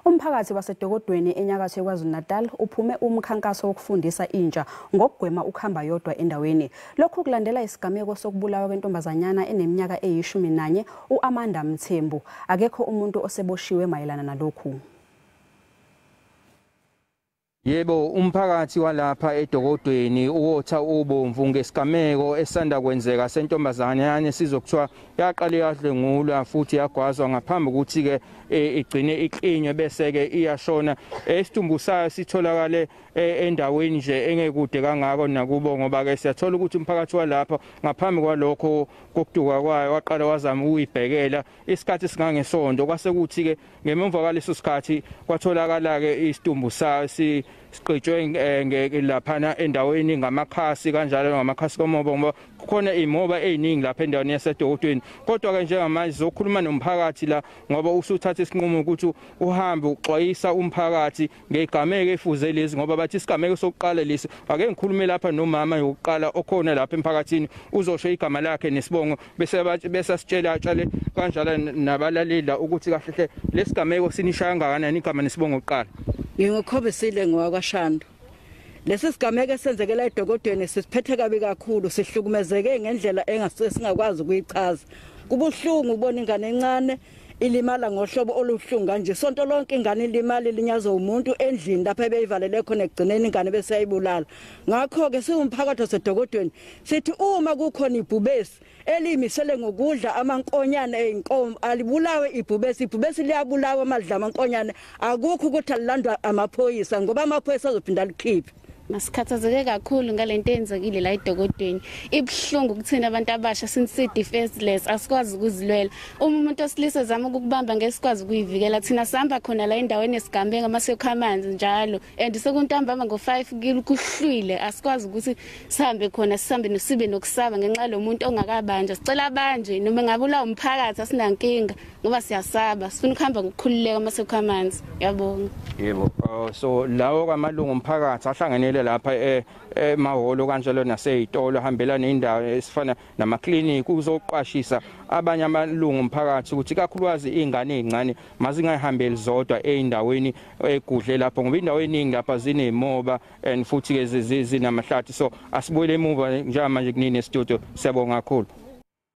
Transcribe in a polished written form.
Umphakathi waseDokodweni eNyakatho yeKwaZulu Natal uphume umkhankaso wokufundisa intsha ngokugwema ukuhamba yodwa endaweni. Lokhu kulandela isigameko sokubulawa kwentombazanyana eneminyaka eyishumi nanye uAmanda Mthembu. Akekho umuntu oseboshiwe mayelana nalokhu. Yebo, umphakathi walapha eDokodweni uwotha ubomvu ngesigameko esanda kwenzeka sentombazanyana sizokuthiwa yaqale yadlengulwa futhi yagwazwa ngaphambi ukuthi ke igcine iklinywe bese ke iyashona. Isitumbu sayo sitholakale endaweni nje engekude kangako nakubo ngoba ke siyathola ukuthi umphakathi walapha ngaphambi kwalokho kokuduka kwayo waqala wazama ukuyibhekela isikhathi singangesonto kwase kuthi ke ngemva kwaleso sikhathi kwatholakala ke isitumbu sayo siqhutshwe laphana endaweni ngamakhasi kanjalo ngamakhasi komoba ngoba kukhona imoba eziningi lapha endaweni yaseDokodweni. Kodwa ke njengamanje sizokhuluma nomphakathi la ngoba usuthatha isinqumo ukuthi uhambe uxwayisa umphakathi ngegameko efuze lezi ngoba bathi isigameko sokuqala lesi ake ngikhulume lapha nomama yokuqala okhona lapha emphakathini uzosho igama lakhe nesibongo bese sitshela kanjalo nabalaleli ukuthi kahle lesigameko sinishaya kangakanani igama nesibongo oqala. Ngingokhobisile ngowakwaShando. Lesi sigameko esenzekela eDokodweni sisiphethe kabi kakhulu, sihlukumezeke ngendlela engasingakwazi ukuyichaza. Kubuhlungu ukubona ingane encane ilimala ngohlobo oluhlungu kanje. Sonto lonke ingane ilimala ilinyazwa umuntu endlini lapha beyivalele khona egcineni ingane bese yayibulala. Ngakho ke siwumphakathi waseDokodweni sithi uma kukhona ibhubesi elimisele ngokudla amankonyane einkomo alibulawe ibhubesi liyabulawa amadla amankonyane akukho ukuthi alilandwa amaphoyisa ngoba amaphoyisa azophinda likhiphe. Masikhathazeke kakhulu ngalento eyenzekile la eDokodweni. Ibhlungu kuthina abantu abasha since defenseless asikwazi ukuzilwela. Uma umuntu osilisa zama ukubamba ngesikwazi ukuyivikela thina sihamba khona la endaweni esigambenga amasekho amanzi njalo and sekuntambama ngo5 kilo kuhlwile asikwazi ukuthi sihambe khona sihambe nosibe nokusaba ngenxa lo muntu ongakabanja. Sicela banje noma ngabula umphakathi asinankinga ngoba siyasaba sifuna ukuhamba ngokukhululeka amasekho amanzi. Yabonga. Yebo, so lawo kwamalungu omphakathi ahlangene lapha emahholo kanjalo nasezitolo hambela nendawo esifana namaklinikhi uzoqashisa abanye amalungu omphakathi ukuthi kakhulukazi izingane ezincane mazingahambeli zodwa eindaweni egudle lapho ngoba indawo eningi lapha zinemoba and futhi ke zinamahlathi so asibuyele emuva njengamanje kunini estudio. Siyabonga kakhulu.